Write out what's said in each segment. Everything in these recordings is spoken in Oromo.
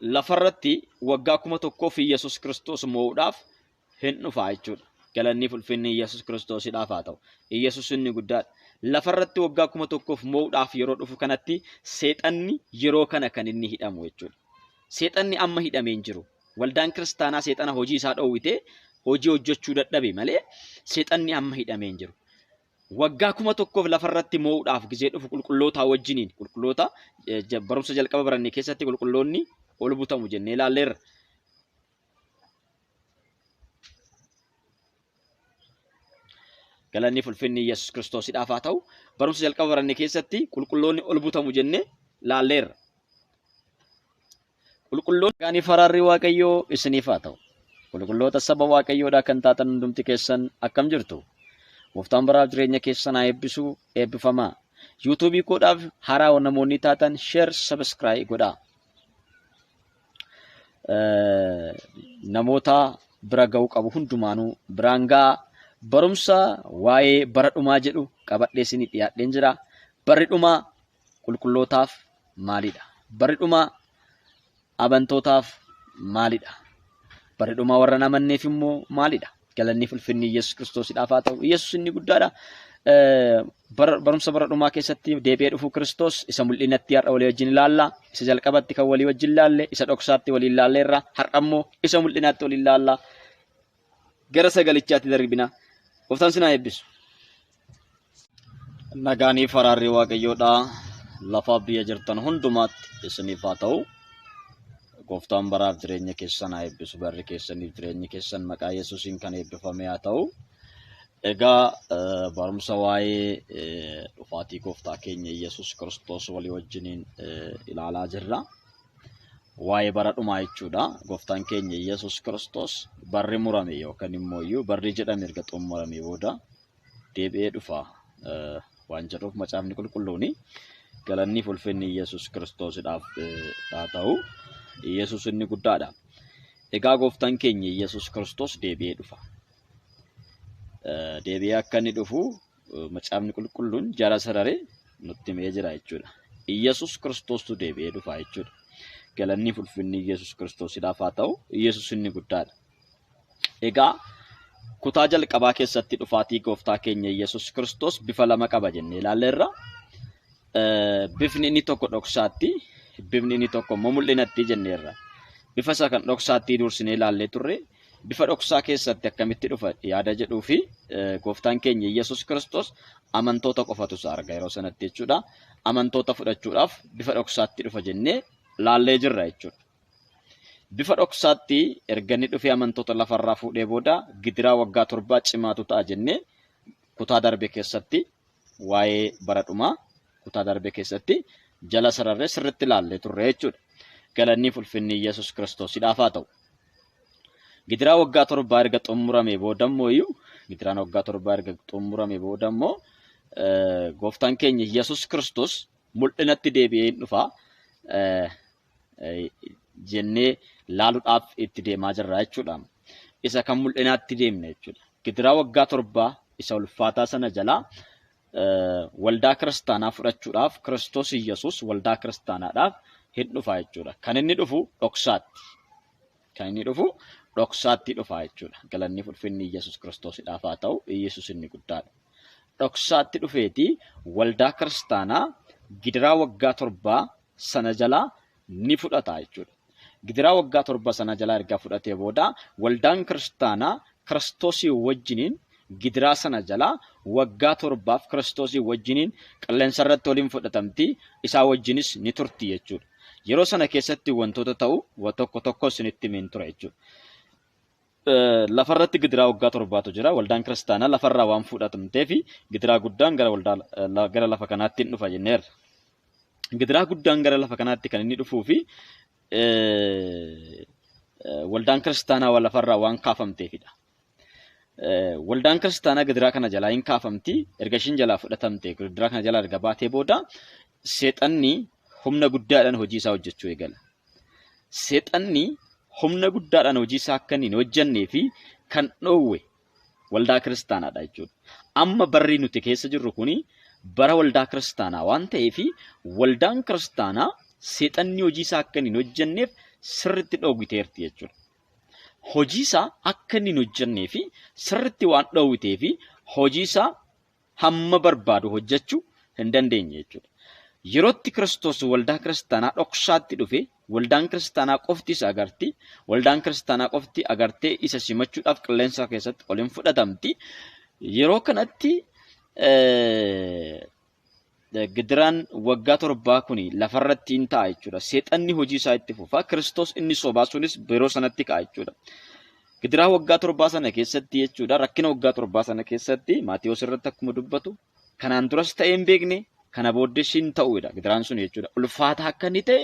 lafarratti waggaa 1000 fi Yesus Kiristoos mo'uudhaaf hin dhufaa jechuudha. Galanni ulfinni Yesus Kiristoosiidhaaf haa ta'u. Yesus inni guddaadha. Lafarratti waggaa 1000 mo'uudhaaf yeroo dhufu kanatti seexanni yeroo kana kan inni hidhamu jechuudha. Seexanni amma hidhamee hin jiru. Waldaan kiristaanaa seexana hojii isaa dhoowwitee hojii hojjechuu dadhabe malee seexanni amma hidhamee hin jiru. Waggaa 1000 lafarratti mo'uudhaaf gizee dhufu qulqulloota wajjiniin qulqulloota barumsa jalqaba barannee keessatti qulqulloonni ol butamu jennee ilaalleerra. Galanni ulfinni Yesus Kiristoosiidhaaf haa ta'u. Barumsa jalqaba barannee keessatti qulqulloonni ol butamu jennee ilaalleerra. Qulqulloonni gaanii faraarri Waaqayyoo isiniif haa ta'u. Qulqulloota saba Waaqayyoodhaa kan taatan hundumti keessan akkam jirtu? Gooftaan baraaf jireenya keessan haa eebbisu, eebbifamaa. YouTube koodhaaf haaraa namoonni taatan share, subscribe godhaa. Namoota bira ga'uu qabu hundumaanuu biraan ga'a. Barumsa waa'ee bara dhumaa jedhu qabadhee isinii dhiyaadheen jira. Barri dhumaa qulqullootaaf maalidha? Barri dhumaa amantootaaf maalidha? Barri dhumaa warra hin amanneef immoo maalidha? Galanni ulfinni Yesus Kiristoosiidhaaf haa ta'u. Yesus inni guddaadha. Barumsa bara dhumaa keessatti deebi'ee dhufu Kiristoos isa mul'inatti har'a walii wajjin ilaalla. Isa jalqabatti kan walii wajjin ilaalle, isa dhoksaatti walii ilaalleerra. Har'a immoo isa mul'inaatti walii ilaalla. Gara sagalichaatti darbina. Gooftaan isin haa eebbisu. Nagaanii faraarri Waaqayyoodhaa lafa biyya jirtan hundumaatti isiniif haa ta'u. Gooftaan baraaf jireenya keessan haa eebbisu. Barri keessaniif jireenyi keessan maqaa Yesuusiin kan eebbifame haa ta'u. Egaa barumsa waa'ee dhufaatii gooftaa keenya Yesus Kiristoos walii wajjiniin ilaalaa jirra. Waa'ee bara dhumaa jechuudha. Gooftaan keenya Yesus Kiristoos barri murame yookaan immoo barri jedhame erga xumuramee booda deebi'ee dhufa waan jedhuuf macaafni qulqulluuni galanni ulfinni Yesus Kiristoosiidhaaf haa ta'u. Yesus inni guddaadha. Egaa gooftaan keenya Yesus Kiristoos deebi'ee dhufa. Deebi'ee akka inni dhufu macaafni qulqulluun jara sararee nutti himee jira jechuudha. Yesus Kiristoostu deebi'ee dhufa jechuudha. Galanni ulfinni Yesus Kiristoosiidhaaf haa ta'u. Yesus inni guddaadha. Egaa kutaa jalqabaa keessatti dhufaatii gooftaa keenya Yesus Kiristoos bifa lama qaba jennee ilaalleerra. Bifni inni tokko dhoksaatti, bifni inni tokko immoo mul'inatti jenneerra. Bifa isa kan dhoksaatti dursinee ilaallee turre. Bifa dhoksaa keessatti akkamitti dhufa yaada jedhuu fi gooftaan keenya Yesus Kiristoos amantoota qofatu isa arga yeroo sanatti jechuudha. Amantoota fudhachuudhaaf bifa dhoksaatti dhufa jennee laallee jirra jechuudha. Bifa dhoksaatti erga inni dhufee amantoota lafarraa fuudhee booda gidiraa waggaa 7 cimaatu ta'a jennee kutaa darbe keessatti waa'ee bara dhumaa kutaa darbe keessatti jala sararree sirriitti laallee turre jechuudha. Galanni ulfinni Yesus Kiristoosiidhaaf haa ta'u. Gidiraa waggaa 7 erga xumuramee booda immoo gidiraan waggaa 7 erga xumuramee booda immoo gooftaan keenya Yesus Kiristoos mul'inatti deebi'ee dhufa jennee laaluudhaaf itti deemaa jirra jechuudha. Isa kan mul'inaatti deemne jechuudha. Gidiraa waggaa 7 isa ulfaataa sana jalaa waldaa kiristaanaa fudhachuudhaaf Kiristoos Yesus waldaa kiristaanaadhaaf hin dhufa jechuudha. Kan inni dhufu dhoksaatti. Kan inni dhufu dhoksaatti dhufa jechuudha. Galanni ulfinni Yesus Kiristoosiidhaaf haa ta'u. Yesus inni guddaadha. Dhoksaatti dhufeeti waldaa kiristaanaa gidiraa waggaa 7 sana jalaa ni fudhata jechuudha. Gidiraa waggaa 7 sana jalaa erga fudhatee booda waldaan kiristaanaa Kiristoosii wajjiniin gidiraa sana jalaa waggaa 7f Kiristoosii wajjiniin qilleensa irratti waliin fudhatamti. Isaa wajjinis ni turti jechuudha. Yeroo sana keessatti wantoota ta'u tokko tokko isinitti himin ture jechuudha. Lafarratti gidiraa waggaa 7tu jira. Waldaan kiristaanaa lafarraa waan fudhatamtee fi gidiraa guddaan gara lafa kanaatti hin dhufa jenneerra. Gidiraa guddaan gara lafa kanaatti kan inni dhufuu fi waldaan kiristaanaa lafarraa waan kaafamteefidha. Waldaan kiristaanaa gidiraa kana jalaa hin kaafamti. Erga ishiin jalaa fudhatamte gidiraa kana jalaa erga baatee booda seexanni humna guddaadhaan hojii isaa hojjechuu eegala. Seexanni humna guddaadhaan hojii isaa akka hin hojjennee fi kan dhoowwe waldaa kiristaanaadha jechuudha. Amma barri nuti keessa jirru kuni bara waldaa kiristaanaa waan ta'eef waldaan kiristaanaa seexanni hojii isaa akka hin hojjenneef sirriitti dhoowwiteerti jechuudha. Hojii isaa akka inni hin hojjennee fi sirriitti waan dhoowwitee fi hojii isaa hamma barbaadu hojjechuu hin dandeenye jechuudha. Yerootti Kiristoos waldaa kiristaanaa dhoksaatti dhufe waldaan kiristaanaa qofti isa agarti. Waldaan kiristaanaa qofti agartee isa simachuudhaaf qilleensa keessatti ol hin fudhatamti. Yeroo kanatti gidiraan waggaa 7 kuni lafarratti hin ta'a jechuudha. Seexanni hojii isaa itti fufa. Kiristoos inni sobaa sunis yeroo sanatti ka'a jechuudha. Gidiraa waggaa 7 sana keessatti jechuudha. Rakkina waggaa 7 sana keessatti Maatiyyoos irratti akkuma dubbatu kanaan duras ta'ee hin beekne kana booddees hin ta'uudha. Gidiraan sun jechuudha. Ulfaataa akka inni ta'e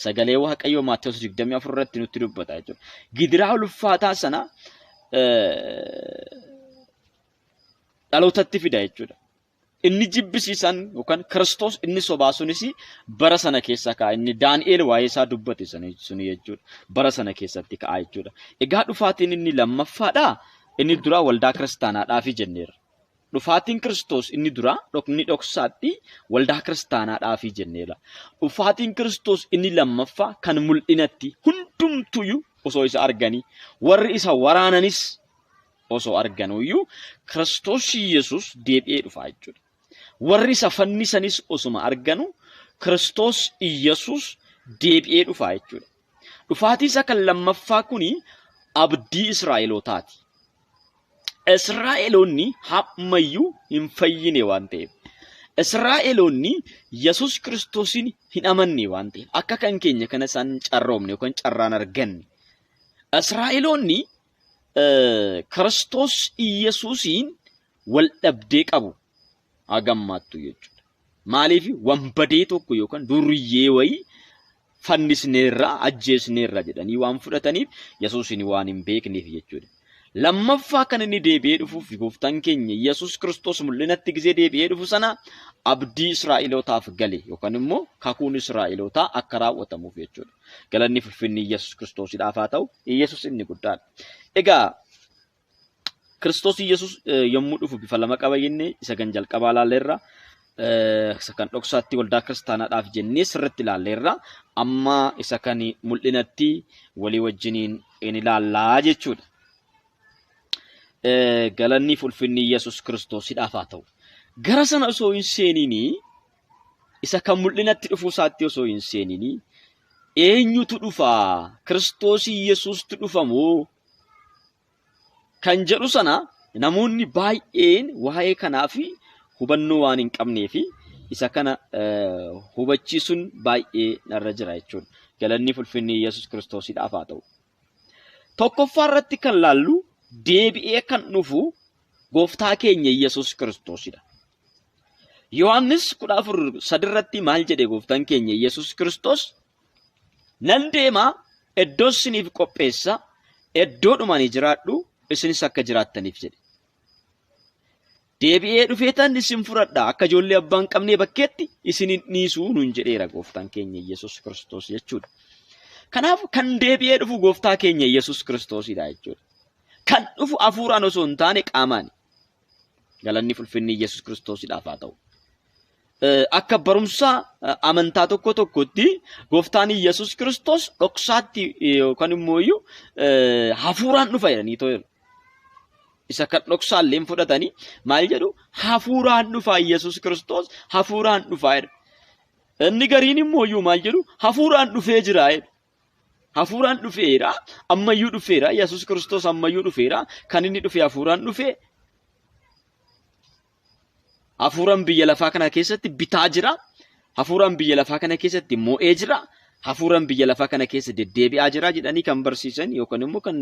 sagalee Waaqayyoo Maatiyyoos 24 irratti nutti dubbata jechuudha. Gidiraa ulfaataa sana dhalootatti fida jechuudha. Inni jibbisiisan yookaan Kiristoos inni sobaa sunis bara sana keessa ka'a. Inni Daani'eel waa'ee isaa dubbate suni jechuudha. Bara sana keessatti ka'a jechuudha. Egaa dhufaatiin inni lammaffaadha. Inni dura waldaa kiristaanaadhaafi jenneera. Dhufaatiin Kiristoos inni dura inni dhoksaatti waldaa kiristaanaadhaafi jenneera. Dhufaatiin Kiristoos inni lammaffaa kan mul'inatti hundumtuyyuu osoo isa arganii warri isa waraananis osoo arganuyyuu Kiristoos Yesuus deebi'ee dhufa jechuudha. Warri isa fannisanis osuma arganu Kiristoos Yesuus deebi'ee dhufa jechuudha. Dhufaatii isa kan lammaffaa kuni abdii Israa'elootaati. Israa'eloonni hammayyuu hin fayyine waan ta'eef. Israa'eloonni Yesuus Kiristoosin hin amanne waan ta'eef akka kan keenya kana isaan carroomne yookaan carraan arganne. Israa'eloonni Kiristoos Yesuusiin wal dhabdee qabu hagammaattu jechuudha. Maaliif wanbadee tokko yookaan duriyyee wayii fannisneerra ajjeesneerra jedhanii waan fudhataniif Yesuusin waan hin beekneef jechuudha. Lammaffaa kan inni deebi'ee dhufuuf gooftaan keenya Yesuus Kiristoos mul'inatti gisee deebi'ee dhufu sana abdii Israa'elootaaf gale yookaan immoo kakuun Israa'elootaa akka raawwatamuuf jechuudha. Galanni ulfinni Yesuus Kiristoosiidhaaf haa ta'u, Yesuus inni guddaadha. Egaa Kiristoos Yesuus yommuu dhufu bifa lama qaba jennee isa kan jalqabaa ilaalleerra. Isa kan dhoksaatti waldaa kiristaanaadhaaf jennee sirriitti ilaalleerra. Amma isa kan mul'inatti walii wajjiniin in ilaallaa jechuudha. Galanni ulfinni Yesuus Kiristoosiidhaaf haa ta'u. Gara sana osoo hin seeninii isa kan mul'inatti dhufuu isaatti osoo hin seeninii eenyutu dhufaa? Kiristoos Yesuustu dhufamoo? Kan jedhu sana namoonni baay'een waa'ee kanaaf hubannoo waan hin qabnee fi isa kana hubachiisuun baay'ee narra jira jechuudha. Galanni ulfinni Yesuus Kiristoosiidhaaf haa ta'u. Tokkoffaa irratti kan laallu deebi'ee kan dhufu gooftaa keenya Yesuus Kiristoosidha. Yohaannis 14:3 irratti maal jedhe gooftaan keenya Yesuus Kiristoos? Nan deemaa iddoo isiniif qopheessa, iddoodhumaan jiraadhu isinis akka jiraattaniif jedhe. Deebi'ee dhufeetan isin fudhadha akka ijoollee abbaa hin qabnee bakkeetti isin hin dhiisuu nuun jedheera gooftaan keenya Yesuus Kiristoos jechuudha. Kanaaf kan deebi'ee dhufu gooftaa keenya Yesuus Kiristoosidha jechuudha. Kan dhufu hafuuraan osoo hin taane qaamaan. Galanni ulfinni Yesuus Kiristoosidhaaf haa ta'u. Akka barumsa amantaa tokkotti gooftaan Yesuus Kiristoos dhoksaatti yookaan immoo hafuuraan dhufa jedhanii ta'u. Isa kan dhoksaallee fudhatanii maal jedhu hafuuraan dhufa Yesuus Kiristoos hafuuraan dhufa jedha. Inni gariin immoo maal jedhu hafuuraan dhufee jira jedha. Hafuuraan dhufeera ammayyuu dhufeera Yesuus Kiristoos ammayyuu dhufeera kan inni dhufe hafuuraan dhufe. Hafuuraan biyya lafaa kana keessatti bitaa jira. Hafuuraan biyya lafaa kana keessatti moo'ee jira. Hafuuraan biyya lafaa kana keessa deddeebi'aa jira jedhanii kan barsiisan yookaan immoo kan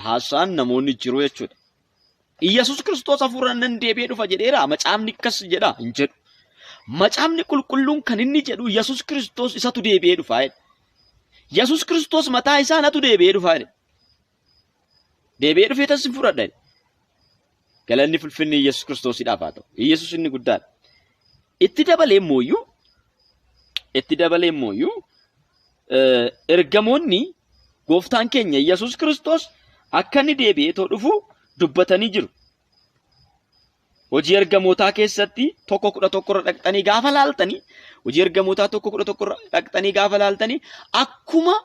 haasa'an namoonni jiru jechuudha. Yesuus Kiristoos hafuuraan nan deebi'ee dhufa jedheera. Macaafni akkas jedha hin jedhu. Macaafni qulqulluun kan inni jedhu Yesuus Kiristoos isatu deebi'ee dhufa jedha. Yesuus Kiristoos mataa isaa natu deebi'ee dhufa jedha. Deebi'ee dhufee tasin fudhadha jedha. Galanni ulfinni Yesuus Kiristoosiidhaaf haa ta'u. Yesuus inni guddaadha. Itti dabalee immoo ergamoonni gooftaan keenya Yesuus Kiristoos akka inni deebi'ee dhufu dubbatanii jiru. Hojii ergamootaa keessatti 1:11 dhaqxanii gaafa laaltanii hojii ergamootaa 1:11 dhaqxanii gaafa laaltanii akkuma